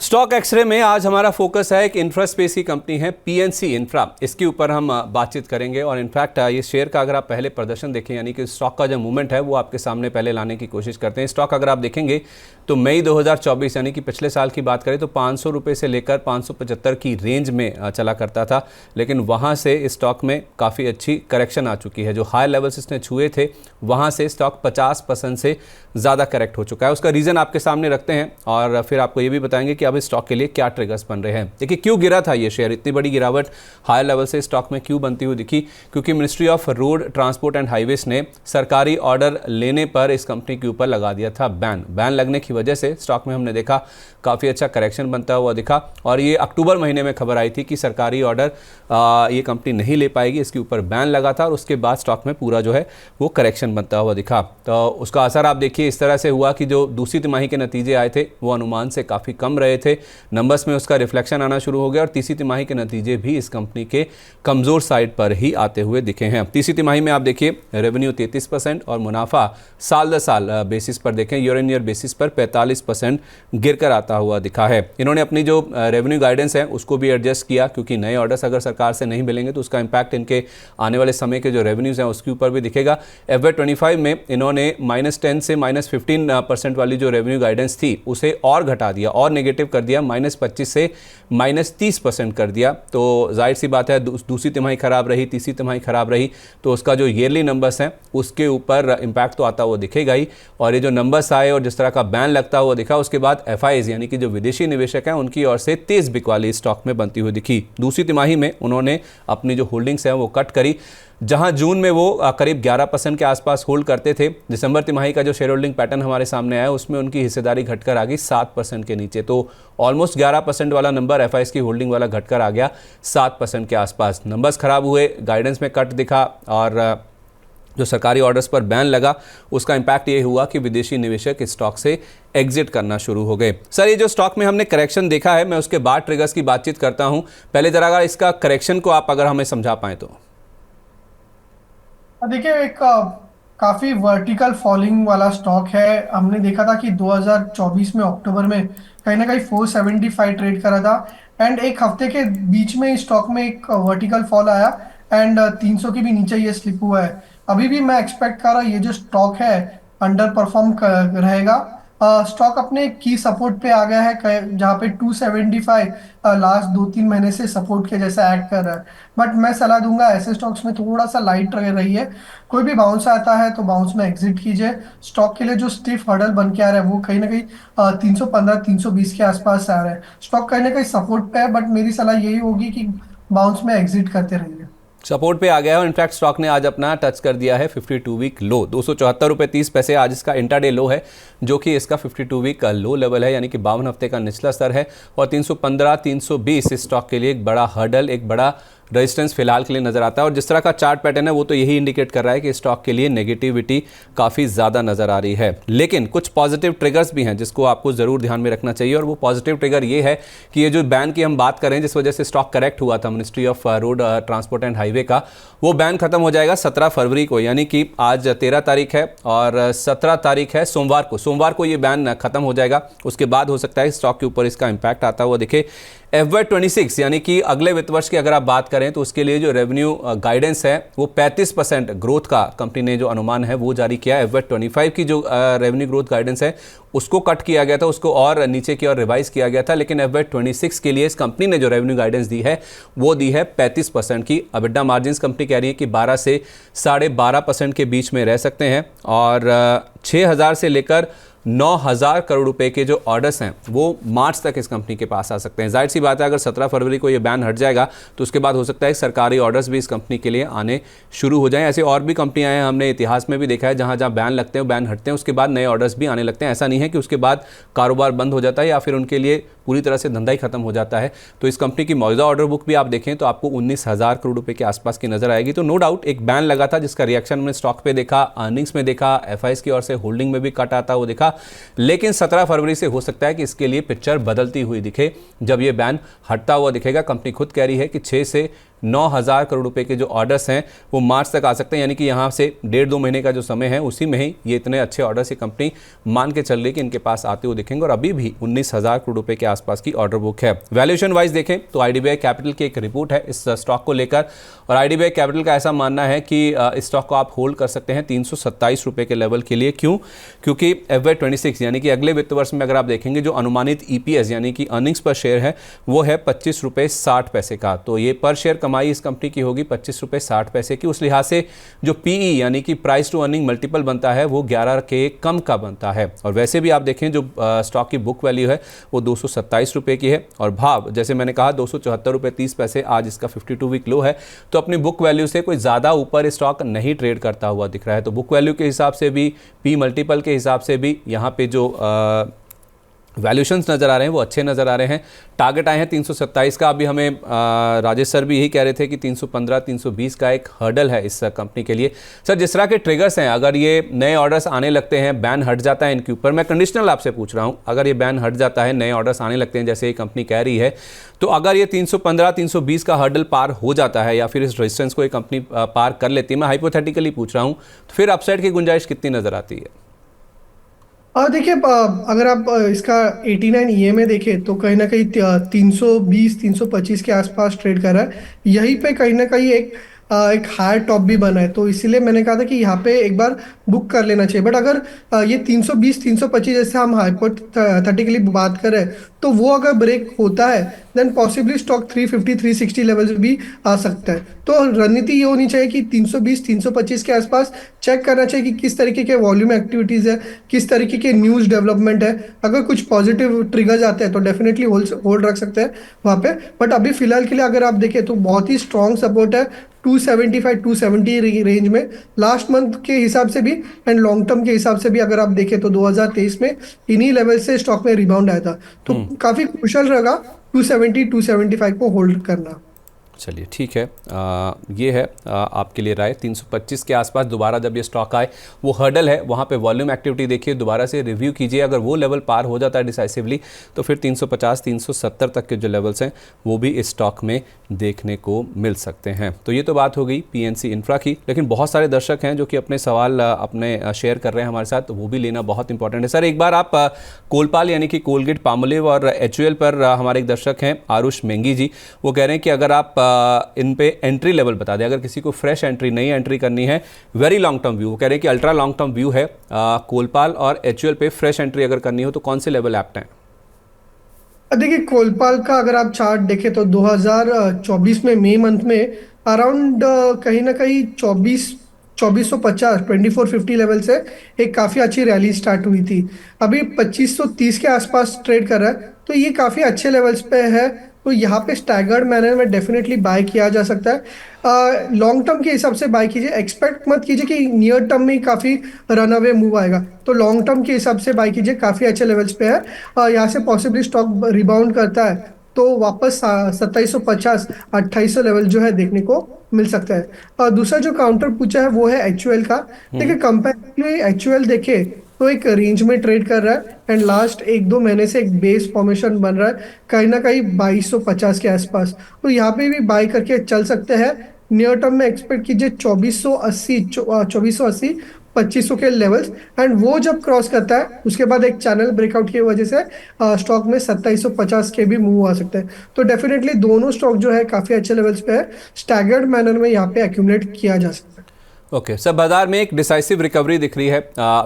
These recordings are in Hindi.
स्टॉक एक्सरे में आज हमारा फोकस है एक इंफ्रा स्पेस की कंपनी है पीएनसी इंफ्रा। इसके ऊपर हम बातचीत करेंगे और इनफैक्ट ये शेयर का अगर आप पहले प्रदर्शन देखें यानी कि स्टॉक का जो मूवमेंट है वो आपके सामने पहले लाने की कोशिश करते हैं। स्टॉक अगर आप देखेंगे तो मई 2024 यानी कि पिछले साल की बात करें तो 500 रुपये से लेकर 575 की रेंज में चला करता था, लेकिन वहाँ से इस स्टॉक में काफ़ी अच्छी करेक्शन आ चुकी है। जो हाई लेवल्स इसने छुए थे वहाँ से स्टॉक 50% से ज़्यादा करेक्ट हो चुका है। उसका रीज़न आपके सामने रखते हैं और फिर आपको ये भी बताएंगे कि अब इस स्टॉक के लिए क्या ट्रिगर्स बन रहे हैं। देखिए क्यों गिरा था ये शेयर, इतनी बड़ी गिरावट हाई लेवल से स्टॉक में क्यों बनती हुई दिखी? क्योंकि ministry of road transport and highways ने सरकारी ऑर्डर लेने पर इस कंपनी के ऊपर लगा दिया था बैन लगने की वजह से स्टॉक में हमने देखा काफ़ी अच्छा करेक्शन बनता हुआ दिखा। और ये अक्टूबर महीने में खबर आई थी कि सरकारी ऑर्डर ये कंपनी नहीं ले पाएगी, इसके ऊपर बैन लगा था और उसके बाद स्टॉक में पूरा जो है वो करेक्शन बनता हुआ दिखा। तो उसका असर आप देखिए इस तरह से हुआ कि जो दूसरी तिमाही के नतीजे आए थे वो अनुमान से काफ़ी कम रहे थे, नंबर्स में उसका रिफ्लेक्शन आना शुरू हो गया और तीसरी तिमाही के नतीजे भी इस कंपनी के कमज़ोर साइड पर ही आते हुए दिखे हैं। तीसरी तिमाही में आप देखिए रेवेन्यू 33% और मुनाफा साल दर साल बेसिस पर देखें ईयर इन ईयर बेसिस पर 45% गिर कर आता हुआ दिखा है। इन्होंने अपनी जो रेवेन्यू गाइडेंस है उसको भी एडजस्ट किया क्योंकि नए ऑर्डर्स अगर सरकार से नहीं मिलेंगे तो उसका इंपैक्ट इनके आने वाले समय के जो रेवेन्यूज़ हैं उसके ऊपर भी दिखेगा। FY25 में इन्होंने -10 से -15% वाली जो रेवेन्यू गाइडेंस थी उसे और घटा दिया और नेगेटिव कर दिया, -25 से -30% कर दिया। तो जाहिर सी बात है दूसरी तिमाही खराब रही, तीसरी तिमाही खराब रही तो उसका जो ईयरली नंबर्स हैं उसके ऊपर इम्पैक्ट तो आता हुआ दिखेगा ही। और ये जो नंबर्स आए और जिस तरह का बैन लगता हुआ दिखा उसके बाद FIs यानी कि जो विदेशी निवेशक हैं उनकी ओर से तेज बिकवाली स्टॉक में बनती हुई दिखी। दूसरी तिमाही में उन्होंने अपनी जो होल्डिंग्स हैं वो कट करी। जहां जून में वो करीब 11% के आसपास होल्ड करते थे, दिसंबर तिमाही का जो शेयर होल्डिंग पैटर्न हमारे सामने आया उसमें उनकी हिस्सेदारी घटकर आ गई 7% के नीचे। तो ऑलमोस्ट 11% वाला नंबर FIs की होल्डिंग वाला घटकर आ गया 7% के आसपास। नंबर्स खराब हुए, गाइडेंस में कट दिखा और जो सरकारी ऑर्डर्स पर बैन लगा उसका इंपैक्ट ये हुआ कि विदेशी निवेशक इस स्टॉक से एग्जिट करना शुरू हो गए। सर ये जो स्टॉक में हमने करेक्शन देखा है मैं उसके बाद ट्रिगर्स की बातचीत करता हूं। पहले जरा अगर इसका करेक्शन को आप अगर हमें समझा पाएं तो। देखिए एक काफी वर्टिकल फॉलिंग वाला स्टॉक है। हमने देखा था कि 2024 में अक्टूबर में कहीं ना कहीं 475 ट्रेड करा था एंड एक हफ्ते के बीच में इस स्टॉक में एक वर्टिकल फॉल आया एंड 300 के भी नीचे ये स्लिप हुआ है। अभी भी मैं एक्सपेक्ट कर रहा हूँ ये जो स्टॉक है अंडर परफॉर्म रहेगा। स्टॉक अपने की सपोर्ट पे आ गया है जहाँ पे 275 लास्ट 2-3 महीने से सपोर्ट के जैसा एक्ट कर रहा है। बट मैं सलाह दूंगा ऐसे स्टॉक्स में थोड़ा सा लाइट रही है। कोई भी बाउंस आता है तो बाउंस में एग्जिट कीजिए। स्टॉक के लिए जो स्टिफ हर्डल बन के आ रहा है वो कहीं ना कहीं 315-320 के आसपास आ रहा है। स्टॉक कहीं ना कहीं सपोर्ट पे है बट मेरी सलाह यही होगी कि बाउंस में एग्जिट करते रहिए। सपोर्ट पे आ गया है और इनफैक्ट स्टॉक ने आज अपना टच कर दिया है 52 वीक लो 274.30 आज इसका इंट्राडे लो है जो कि इसका 52 वीक का लो लेवल है यानी कि 52 हफ्ते का निचला स्तर है। और 315-320 इस स्टॉक के लिए एक बड़ा हर्डल, एक बड़ा रेजिस्टेंस फिलहाल के लिए नजर आता है। और जिस तरह का चार्ट पैटर्न है वो तो यही इंडिकेट कर रहा है कि स्टॉक के लिए नेगेटिविटी काफ़ी ज़्यादा नजर आ रही है। लेकिन कुछ पॉजिटिव ट्रिगर्स भी हैं जिसको आपको ज़रूर ध्यान में रखना चाहिए और वो पॉजिटिव ट्रिगर ये है कि ये जो बैन की हम बात करें जिस वजह से स्टॉक करेक्ट हुआ था ministry of road transport and highway का, वो बैन खत्म हो जाएगा 17 फरवरी को। यानी कि आज 13 तारीख है और 17 तारीख है सोमवार को ये बैन खत्म हो जाएगा। उसके बाद हो सकता है स्टॉक के ऊपर इसका इंपैक्ट आता हुआ दिखे। FY26 यानी कि अगले वित्त वर्ष की अगर आप बात करें तो उसके लिए जो रेवेन्यू गाइडेंस है वो 35% ग्रोथ का कंपनी ने जो अनुमान है वो जारी किया। FY25 की जो रेवेन्यू ग्रोथ गाइडेंस है उसको कट किया गया था, उसको और नीचे की ओर रिवाइज किया गया था। लेकिन FY26 के लिए इस कंपनी ने जो रेवेन्यू गाइडेंस दी है वो दी है 35% की। EBITDA मार्जिन्स कंपनी कह रही है कि 12 से 12.5% के बीच में रह सकते हैं और 6,000 से लेकर 9,000 करोड़ रुपए के जो ऑर्डर्स हैं वो मार्च तक इस कंपनी के पास आ सकते हैं। जाहिर सी बात है अगर 17 फरवरी को ये बैन हट जाएगा तो उसके बाद हो सकता है सरकारी ऑर्डर्स भी इस कंपनी के लिए आने शुरू हो जाएं। ऐसे और भी कंपनियां हैं, हमने इतिहास में भी देखा है जहां जहां बैन लगते हैं बैन हटते हैं उसके बाद नए ऑर्डर्स भी आने लगते हैं। ऐसा नहीं है कि उसके बाद कारोबार बंद हो जाता है या फिर उनके लिए पूरी तरह से धंधा ही खत्म हो जाता है। तो इस कंपनी की मौजूदा ऑर्डर बुक भी आप देखें तो आपको 19,000 करोड़ रुपए के आसपास की नजर आएगी। तो नो डाउट एक बैन लगा था जिसका रिएक्शन हमने स्टॉक पे देखा, अर्निंग्स में देखा, FIs की ओर से होल्डिंग में भी कट आता वो देखा। लेकिन 17 फरवरी से हो सकता है कि इसके लिए पिक्चर बदलती हुई दिखे जब ये बैन हटता हुआ दिखेगा। कंपनी खुद कह रही है कि 6 से 9,000 करोड़ रुपए के जो ऑर्डर्स हैं वो मार्च तक आ सकते हैं, यानी कि यहाँ से 1.5-2 महीने का जो समय है उसी में ही ये इतने अच्छे ऑर्डर्स ये कंपनी मान के चल रही कि इनके पास आते हुए दिखेंगे और अभी भी 19,000 करोड़ रुपए के आसपास की ऑर्डर बुक है। वैल्यूएशन वाइज देखें तो आईडीबीआई कैपिटल की एक रिपोर्ट है इस स्टॉक को लेकर और आईडीबीआई कैपिटल का ऐसा मानना है कि इस स्टॉक को आप होल्ड कर सकते हैं 327 रुपए के लेवल के लिए। क्यों? क्योंकि FY26 यानी कि अगले वित्त वर्ष में अगर आप देखेंगे जो अनुमानित EPS यानी कि अर्निंग्स पर शेयर है वो है 25 रुपये 60 पैसे का। तो ये पर शेयर कमाई इस कंपनी की होगी 25 रुपये 60 पैसे की। उस लिहाज से जो PE यानी कि प्राइस टू अर्निंग मल्टीपल बनता है वो 11 के कम का बनता है। और वैसे भी आप देखें जो स्टॉक की बुक वैल्यू है वो 227 रुपये की है और भाव जैसे मैंने कहा 274 रुपये 30 पैसे आज इसका 52 वीक लो है। तो अपनी बुक वैल्यू से कोई ज़्यादा ऊपर स्टॉक नहीं ट्रेड करता हुआ दिख रहा है। तो बुक वैल्यू के हिसाब से भी P मल्टीपल के हिसाब से भी यहाँ पे जो वैल्यूशंस नज़र आ रहे हैं वो अच्छे नज़र आ रहे हैं। टारगेट आए हैं 327 का। अभी हमें राजेश सर भी यही कह रहे थे कि 315 320 का एक हर्डल है इस कंपनी के लिए। सर जिस तरह के ट्रिगर्स हैं अगर ये नए ऑर्डर्स आने लगते हैं, बैन हट जाता है इनके ऊपर, मैं कंडीशनल आपसे पूछ रहा हूँ, अगर ये बैन हट जाता है, नए ऑर्डर्स आने लगते हैं जैसे ये कंपनी कह रही है, तो अगर ये 315 320 का हर्डल पार हो जाता है या फिर इस रेजिस्टेंस को ये कंपनी पार कर लेती है, मैं हाइपोथेटिकली पूछ रहा हूँ, तो फिर अपसाइड की गुंजाइश कितनी नज़र आती है? देखिए, अगर आप इसका 89 EMA देखें तो कहीं ना कहीं 320 325 के आसपास ट्रेड कर रहा है। यहीं पे कहीं ना कहीं एक हायर टॉप भी बना है, तो इसीलिए मैंने कहा था कि यहाँ पे एक बार बुक कर लेना चाहिए। बट अगर ये 320 325 जैसे हम हाइपोथेटिकली बात करें तो वो अगर ब्रेक होता है देन पॉसिबली स्टॉक 350 360 लेवल्स भी आ सकता है। तो रणनीति ये होनी चाहिए कि 320 325 के आसपास चेक करना चाहिए कि किस तरीके के वॉल्यूम एक्टिविटीज है, किस तरीके के न्यूज़ डेवलपमेंट है। अगर कुछ पॉजिटिव ट्रिगर्स आते हैं तो डेफिनेटली होल्ड रख सकते हैं वहाँ पे। बट अभी फिलहाल के लिए अगर आप देखें तो बहुत ही स्ट्रॉन्ग सपोर्ट है 275 270 रेंज में लास्ट मंथ के हिसाब से भी एंड लॉन्ग टर्म के हिसाब से भी अगर आप देखें तो 2023 में इन्हीं लेवल से स्टॉक में रिबाउंड आया था। तो काफी कुशल रहेगा 270 275 को होल्ड करना। चलिए ठीक है, ये है आपके लिए राय। 325 के आसपास दोबारा जब ये स्टॉक आए, वो हर्डल है, वहाँ पे वॉल्यूम एक्टिविटी देखिए, दोबारा से रिव्यू कीजिए। अगर वो लेवल पार हो जाता है डिसाइसिवली तो फिर 350 370 तक के जो लेवल्स हैं वो भी इस स्टॉक में देखने को मिल सकते हैं। तो ये तो बात हो गई PNC इंफ्रा की, लेकिन बहुत सारे दर्शक हैं जो कि अपने सवाल अपने शेयर कर रहे हैं हमारे साथ, तो वो भी लेना बहुत इंपॉर्टेंट है। सर एक बार आप कोलपाल यानी कि कोलगेट पामोलिव और HUL पर हमारे एक दर्शक हैं आरुष मेंगी जी, वो कह रहे हैं कि अगर आप इन पे एंट्री लेवल बता दें, अगर किसी को फ्रेश एंट्री नई एंट्री करनी है, वेरी लॉन्ग टर्म व्यू, वो कह रहे हैं कि अल्ट्रा लॉन्ग टर्म व्यू है कोलपाल और HUL पे फ्रेश एंट्री अगर करनी हो तो कौन से लेवल एप्ट हैं? देखिए, कोलपाल का अगर आप चार्ट देखें तो 2024 में मई मंथ में अराउंड कहीं ना कहीं 2450 2450 लेवल से एक काफ़ी अच्छी रैली स्टार्ट हुई थी। अभी 2530 के आसपास ट्रेड कर रहा है, तो ये काफ़ी अच्छे लेवल्स पे है। तो यहाँ पे स्टैगर्ड मैनर में डेफिनेटली बाय किया जा सकता है। लॉन्ग टर्म के हिसाब से बाय कीजिए, एक्सपेक्ट मत कीजिए कि नियर टर्म में काफ़ी रन अवे मूव आएगा। तो लॉन्ग टर्म के हिसाब से बाय कीजिए, काफ़ी अच्छे लेवल्स पे है। यहाँ से पॉसिबली स्टॉक रिबाउंड करता है तो वापस 2750 2800 लेवल जो है देखने को मिल सकता है। और दूसरा जो काउंटर पूछा है वो है HUL का। देखिए, कंपेरेटिवली HUL देखे तो एक रेंज में ट्रेड कर रहा है एंड लास्ट 1-2 महीने से एक बेस फॉर्मेशन बन रहा है कहीं ना कहीं 2250 के आसपास। तो यहाँ पे भी बाय करके चल सकते हैं। नियर टर्म में एक्सपेक्ट कीजिए 2480 2500 के लेवल्स, एंड वो जब क्रॉस करता है उसके बाद एक चैनल ब्रेकआउट की वजह से स्टॉक में 2750 के भी मूव आ सकते हैं। तो डेफिनेटली दोनों स्टॉक जो है काफ़ी अच्छे लेवल्स पे है, स्टैगर्ड मैनर में यहाँ पे एक्यूमुलेट किया जा सकता है। ओके सर, बाजार में एक डिसाइसिव रिकवरी दिख रही है।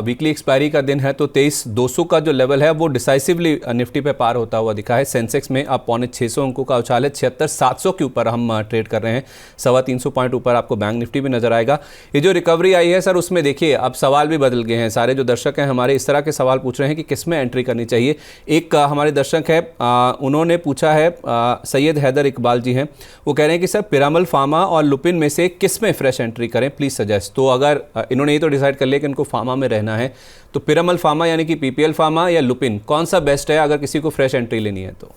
वीकली एक्सपायरी का दिन है तो 23,200 का जो लेवल है वो डिसाइसिवली निफ्टी पे पार होता हुआ दिखा है। सेंसेक्स में अब 650 अंकों का उछाल है, 76,700 के ऊपर हम ट्रेड कर रहे हैं। 325 पॉइंट ऊपर आपको बैंक निफ्टी भी नजर आएगा। ये जो रिकवरी आई है सर, उसमें देखिए अब सवाल भी बदल गए हैं। सारे जो दर्शक हैं हमारे इस तरह के सवाल पूछ रहे हैं कि किस में एंट्री करनी चाहिए। एक हमारे दर्शक है, उन्होंने पूछा है, सैयद हैदर इकबाल जी हैं, वो कह रहे हैं कि सर पिरामल फार्मा और लुपिन में से किस में फ्रेश एंट्री करें, प्लीज सजेस्ट। तो अगर इन्होंने ये तो डिसाइड कर लिया कि इनको फार्मा में रहना है, तो पिरामल फार्मा यानी कि PPL फार्मा या लुपिन, कौन सा बेस्ट है अगर किसी को फ्रेश एंट्री लेनी है तो?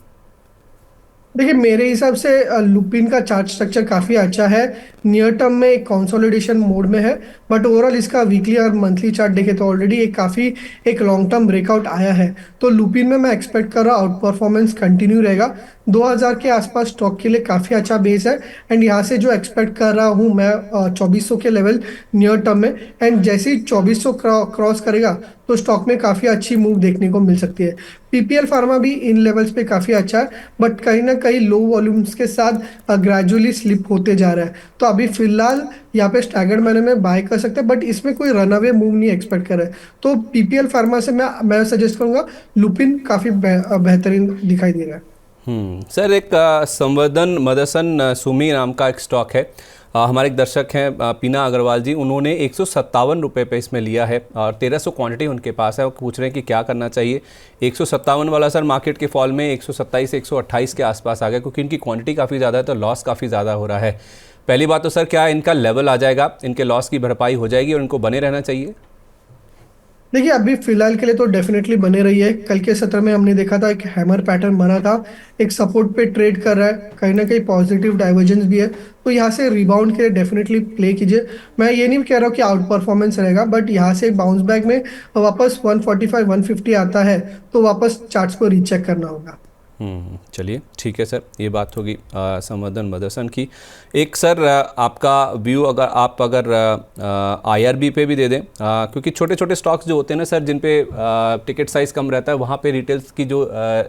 देखिए, मेरे हिसाब से लुपिन का चार्ट स्ट्रक्चर काफ़ी अच्छा है। नियर टर्म में एक कंसोलिडेशन मोड में है, बट ओवरऑल इसका वीकली और मंथली चार्ट देखे तो ऑलरेडी एक लॉन्ग टर्म ब्रेकआउट आया है। तो लुपिन में मैं एक्सपेक्ट कर रहा हूँ आउट परफॉर्मेंस कंटिन्यू रहेगा। 2000 के आसपास स्टॉक के लिए काफ़ी अच्छा बेस है। एंड यहाँ से जो एक्सपेक्ट कर रहा हूँ मैं 2400 के लेवल नियर टर्म में। एंड जैसे ही 2400 क्रॉस करेगा तो स्टॉक में काफ़ी अच्छी मूव देखने को मिल सकती है। पीपीएल फार्मा भी इन लेवल्स पे काफ़ी अच्छा है, बट कहीं ना कहीं लो वॉल्यूम्स के साथ ग्रेजुअली स्लिप होते जा रहा है। तो अभी फिलहाल यहाँ पे स्टैगर्ड मैंने में बाय कर सकते हैं, बट इसमें कोई रनअवे मूव नहीं एक्सपेक्ट कर रहा है। तो पीपीएल फार्मा से मैं सजेस्ट करूंगा लुपिन काफ़ी बेहतरीन दिखाई दे रहा है। सर एक संवर्धन मदरसन सुमी नाम का एक स्टॉक है। हमारे एक दर्शक हैं पीना अग्रवाल जी, उन्होंने 157 रुपये पे इसमें लिया है और 1300 क्वांटिटी उनके पास है। वो पूछ रहे हैं कि क्या करना चाहिए। 157 वाला सर मार्केट के फॉल में 127 128 के आसपास आ गया, क्योंकि इनकी क्वांटिटी काफ़ी ज़्यादा है तो लॉस काफ़ी ज़्यादा हो रहा है। पहली बात तो सर क्या इनका लेवल आ जाएगा, इनके लॉस की भरपाई हो जाएगी और इनको बने रहना चाहिए? देखिए अभी फिलहाल के लिए तो डेफिनेटली बने रही है। कल के सत्र में हमने देखा था एक हैमर पैटर्न बना था, एक सपोर्ट पे ट्रेड कर रहा है, कहीं ना कहीं पॉजिटिव डाइवर्जेंस भी है। तो यहाँ से रिबाउंड के लिए डेफिनेटली प्ले कीजिए। मैं ये नहीं कह रहा हूँ कि आउट परफॉर्मेंस रहेगा, बट यहाँ से एक बाउंस बैक में वापस 145 150 आता है तो वापस चार्ट्स को रीचेक करना होगा। चलिए ठीक है सर, ये बात होगी संवर्धन मदरसन की। एक सर आपका व्यू अगर आईआरबी पे भी दे दें, क्योंकि छोटे छोटे स्टॉक्स जो होते हैं ना सर, जिन पे टिकट साइज़ कम रहता है, वहाँ पे रिटेल्स की जो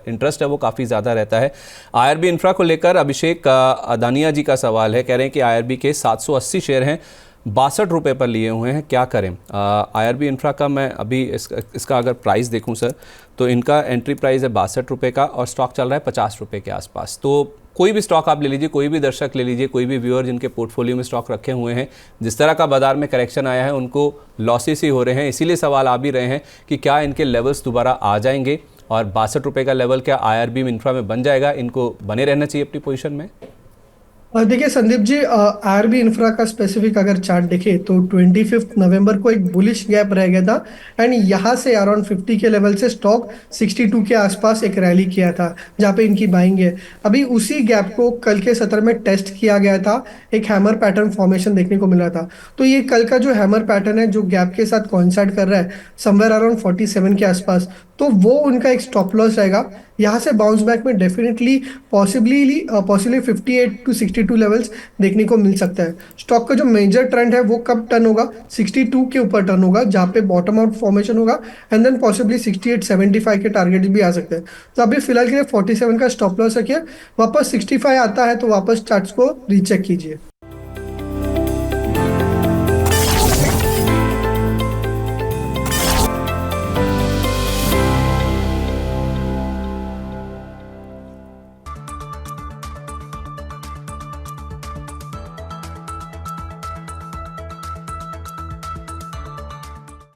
इंटरेस्ट है वो काफ़ी ज़्यादा रहता है। आईआरबी इंफ्रा को लेकर अभिषेक अदानिया जी का सवाल है, कह रहे हैं कि आईआरबी के 780 शेयर हैं, 62 रुपये पर लिए हुए हैं, क्या करें? आईआरबी इंफ्रा का मैं अभी इसका अगर प्राइस देखूं सर, तो इनका एंट्री प्राइस है 62 रुपये का और स्टॉक चल रहा है 50 रुपये के आसपास। तो कोई भी स्टॉक आप ले लीजिए, कोई भी दर्शक ले लीजिए, कोई भी व्यूअर जिनके पोर्टफोलियो में स्टॉक रखे हुए हैं, जिस तरह का बाजार में करेक्शन आया है उनको लॉसेस ही हो रहे हैं। इसीलिए सवाल आ भी रहे हैं कि क्या इनके लेवल्स दोबारा आ जाएंगे और 62 रुपये का लेवल क्या आईआरबी इंफ्रा में बन जाएगा? इनको बने रहना चाहिए अपनी पोजीशन में? देखिए संदीप जी, आरबी इंफ्रा का स्पेसिफिक अगर चार्ट देखें तो 25 नवंबर को एक बुलिश गैप रह गया था। एंड यहाँ से अराउंड 50 के लेवल से स्टॉक 62 के आसपास एक रैली किया था, जहाँ पे इनकी बाइंग है। अभी उसी गैप को कल के सत्र में टेस्ट किया गया था, एक हैमर पैटर्न फॉर्मेशन देखने को मिला था। तो ये कल का जो हैमर पैटर्न है जो गैप के साथ कोइंसाइड कर रहा है समवेयर अराउंड 47 के आसपास, तो वो उनका एक स्टॉप लॉस रहेगा। यहाँ से बाउंस बैक में डेफिनेटली पॉसिबली 58 टू 62 लेवल्स देखने को मिल सकता है। स्टॉक का जो मेजर ट्रेंड है वो कब टर्न होगा? 62 के ऊपर टर्न होगा, जहाँ पे बॉटम आउट फॉर्मेशन होगा एंड देन पॉसिबली 68 75 के टारगेट भी आ सकते हैं। तो अभी फिलहाल के लिए 47 का स्टॉप लॉस रखिए। वापस 65 आता है तो वापस चार्ट्स को रीचेक कीजिए।